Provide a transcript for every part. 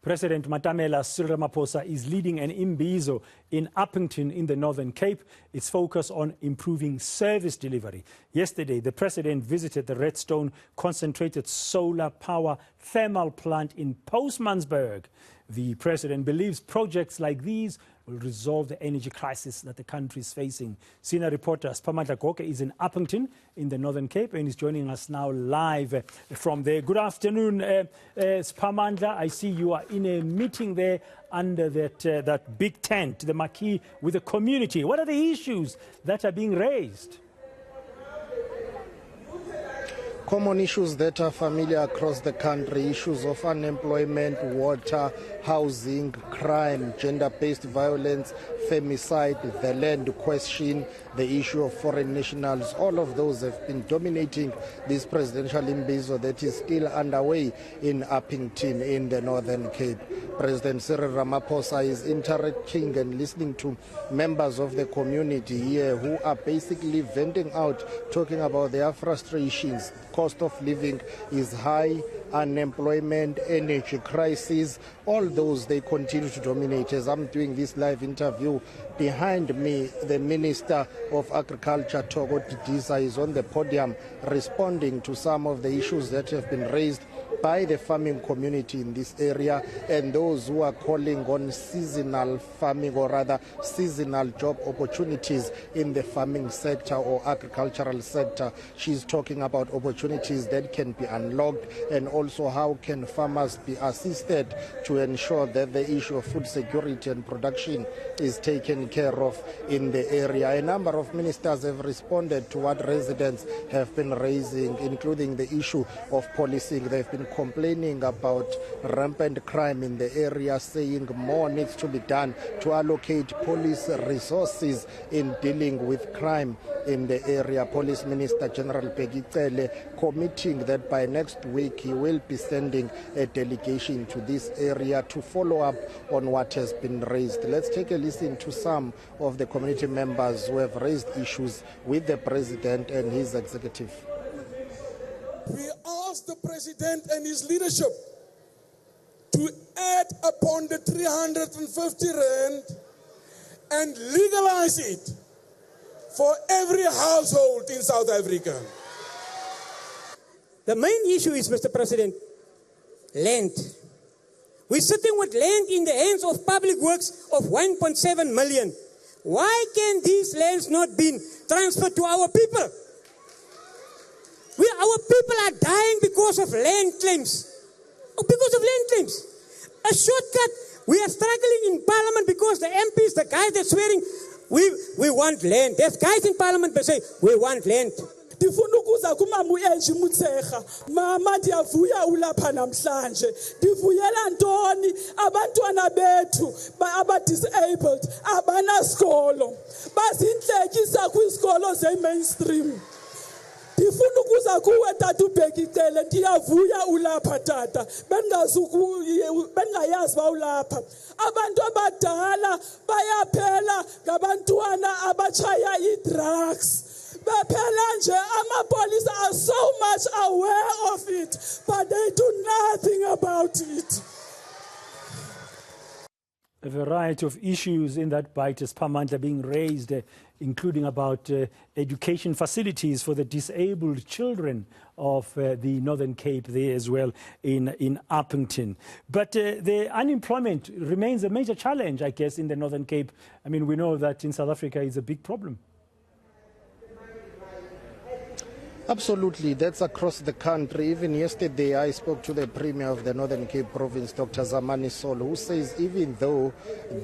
President Matamela Cyril Ramaphosa is leading an imbizo in Upington in the Northern Cape. It's focused on improving service delivery. Yesterday, the president visited the Redstone concentrated solar power thermal plant in Postmansberg. The president believes projects like these will resolve the energy crisis that the country is facing. Senior reporter Siphamandla Goge is in Upington in the Northern Cape and is joining us now live from there. Good afternoon, Siphamandla. I see you are in a meeting there under that big tent, the marquee with the community. What are the issues that are being raised? Common issues that are familiar across the country, issues of unemployment, water, housing, crime, gender-based violence, femicide, the land question, the issue of foreign nationals. All of those have been dominating this presidential imbizo that is still underway in Upington in the Northern Cape. President Cyril Ramaphosa is interacting and listening to members of the community here who are basically venting out, talking about their frustrations. Cost of living is high, unemployment, energy crisis, all those they continue to dominate. As I'm doing this live interview, behind me, the Minister of Agriculture, Togo Didisa, is on the podium responding to some of the issues that have been raised by the farming community in this area and those who are calling on seasonal farming, or rather seasonal job opportunities in the farming sector or agricultural sector. She's talking about opportunities that can be unlocked and also how can farmers be assisted to ensure that the issue of food security and production is taken care of in the area. A number of ministers have responded to what residents have been raising, including the issue of policing. They've been complaining about rampant crime in the area, saying more needs to be done to allocate police resources in dealing with crime in the area. Police Minister General Pegicele committing that by next week he will be sending a delegation to this area to follow up on what has been raised. Let's take a listen to some of the community members who have raised issues with the president and his executive. We ask the president and his leadership to add upon the 350 rand and legalize it for every household in South Africa. The main issue is, Mr. President, land. We're sitting with land in the hands of public works of 1.7 million. Why can these lands not be transferred to our people? Our people are dying because of land claims. Because of land claims. A shortcut. We are struggling in Parliament because the MPs, the guys that's swearing, we want land. There's guys in Parliament that say, we want land. Ndifuna ukuza kumama uEnji Mutshekga. Mama, ndiyavuya ulapha namhlanje. Ndivuyela ntoni abantwana bethu aba-disabled abanasikolo bazinhlekisa kwisikolo ze-mainstream. Ndifuna ukuza kuwe tata uBhekicele, ndiyavuya ulapha tata bengayazi ba ulapha. Abantu abadala bayaphela ngabantwana abatshaya i-drugs. Police are so much aware of it, but they do nothing about it. A variety of issues in that bite is Siphamandla being raised, including about education facilities for the disabled children of the Northern Cape there as well in Upington. But the unemployment remains a major challenge, I guess, in the Northern Cape. I mean, we know that in South Africa it's a big problem. Absolutely, that's across the country. Even yesterday, I spoke to the Premier of the Northern Cape Province, Dr. Zamani Sol, who says even though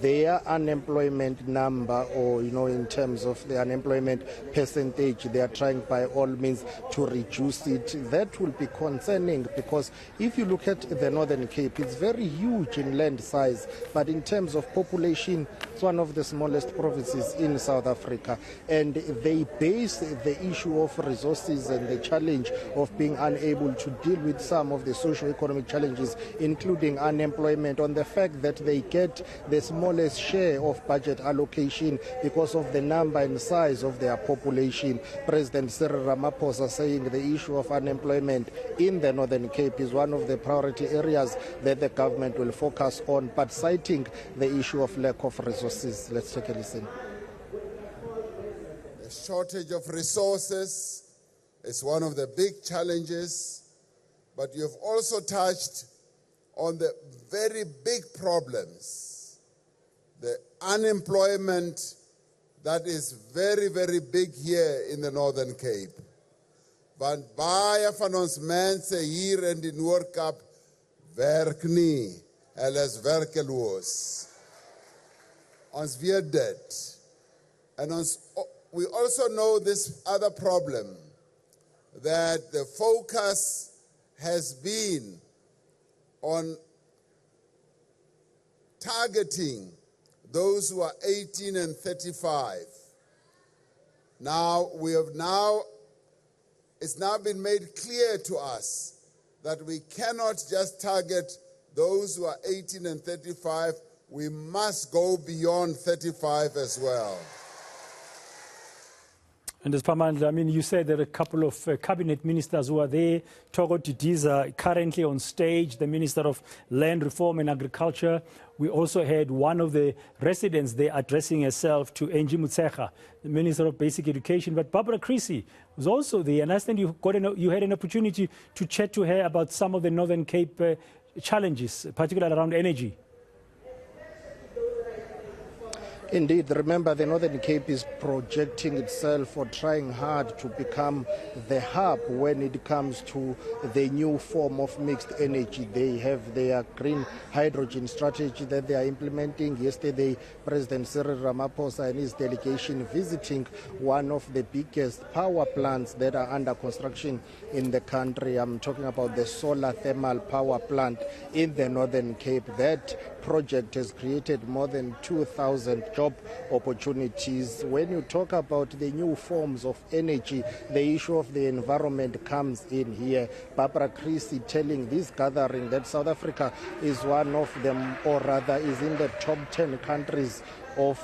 their unemployment number, or in terms of the unemployment percentage, they are trying by all means to reduce it. That will be concerning because if you look at the Northern Cape, it's very huge in land size, but in terms of population, It's one of the smallest provinces in South Africa, and they base the issue of resources and the challenge of being unable to deal with some of the socio-economic challenges, including unemployment, on the fact that they get the smallest share of budget allocation because of the number and size of their population. President Cyril Ramaphosa saying the issue of unemployment in the Northern Cape is one of the priority areas that the government will focus on, but citing the issue of lack of resources. Let's take a listen. The shortage of resources is one of the big challenges, but you've also touched on the very big problems. The unemployment that is very, very big here in the Northern Cape. Want baie van ons mense hier in die Noord-Kaap werk nie. Hulle is werkeloos. Ons weet dit. And we also know this other problem, that the focus has been on targeting those who are 18 and 35. It's now been made clear to us that we cannot just target those who are 18 and 35. We must go beyond 35 as well. And Siphamandla, I mean, you said there are a couple of cabinet ministers who are there. Togo Didiza currently on stage, the Minister of Land Reform and Agriculture. We also had one of the residents there addressing herself to Angie Motshekga, the Minister of Basic Education. But Barbara Creecy was also there, and I understand you had an opportunity to chat to her about some of the Northern Cape challenges, particularly around energy. Indeed, remember the Northern Cape is projecting itself or trying hard to become the hub when it comes to the new form of mixed energy. They have their green hydrogen strategy that they are implementing. Yesterday, President Cyril Ramaphosa and his delegation visiting one of the biggest power plants that are under construction in the country. I'm talking about the solar thermal power plant in the Northern Cape. That project has created more than 2,000 job opportunities. When you talk about the new forms of energy, the issue of the environment comes in here. Barbara Creecy telling this gathering that South Africa is one of them, or rather is in the top 10 countries of,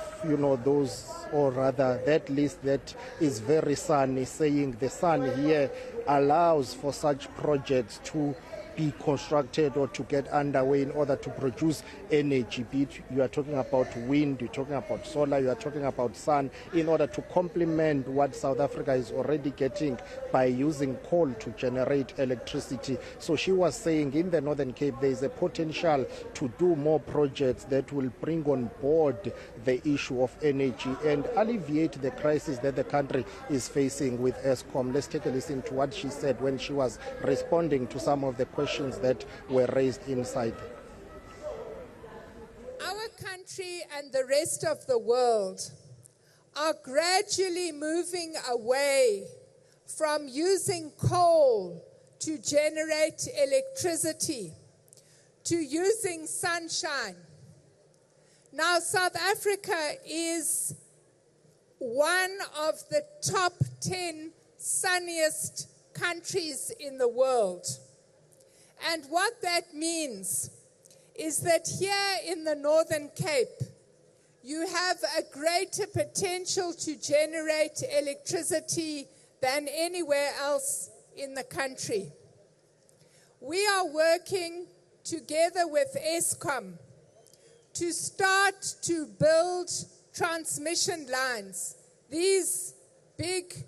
those, or rather that list that is very sunny, saying the sun here allows for such projects to be constructed or to get underway in order to produce energy. Be it you are talking about wind, you're talking about solar, you are talking about sun, in order to complement what South Africa is already getting by using coal to generate electricity. So she was saying in the Northern Cape there is a potential to do more projects that will bring on board the issue of energy and alleviate the crisis that the country is facing with Eskom. Let's take a listen to what she said when she was responding to some of the questions that were raised inside. Our country and the rest of the world are gradually moving away from using coal to generate electricity to using sunshine. Now, South Africa is one of the top 10 sunniest countries in the world. And what that means is that here in the Northern Cape, you have a greater potential to generate electricity than anywhere else in the country. We are working together with Eskom to start to build transmission lines, these big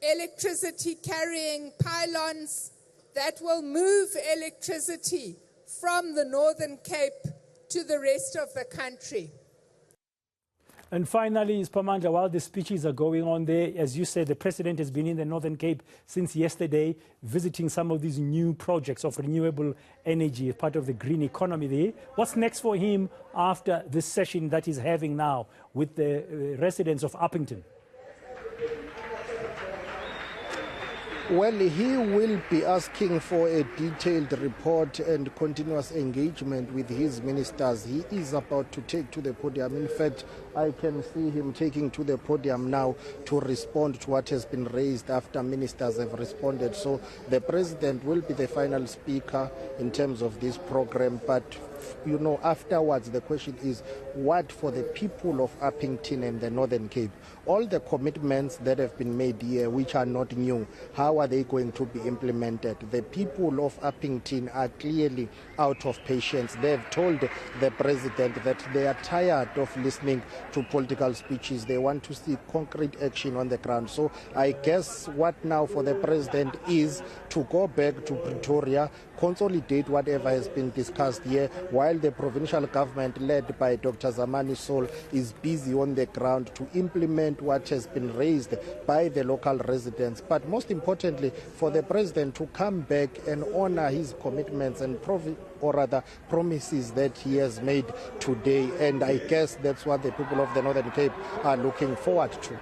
electricity carrying pylons that will move electricity from the Northern Cape to the rest of the country. And finally, Siphamandla, while the speeches are going on there, as you said, the president has been in the Northern Cape since yesterday, visiting some of these new projects of renewable energy as part of the green economy there. What's next for him after this session that he's having now with the residents of Upington? Well, he will be asking for a detailed report and continuous engagement with his ministers. He is about to take to the podium. In fact, I can see him taking to the podium now to respond to what has been raised after ministers have responded. So the president will be the final speaker in terms of this program. But, you know, afterwards, the question is what for the people of Upington and the Northern Cape? All the commitments that have been made here, which are not new, how are they going to be implemented? The people of Upington are clearly out of patience. They have told the president that they are tired of listening to political speeches. They want to see concrete action on the ground. So I guess what now for the president is to go back to Pretoria, consolidate whatever has been discussed here, while the provincial government led by Dr. Zamani Sol is busy on the ground to implement what has been raised by the local residents. But most importantly, for the president to come back and honor his commitments and promises that he has made today. And I guess that's what the people of the Northern Cape are looking forward to.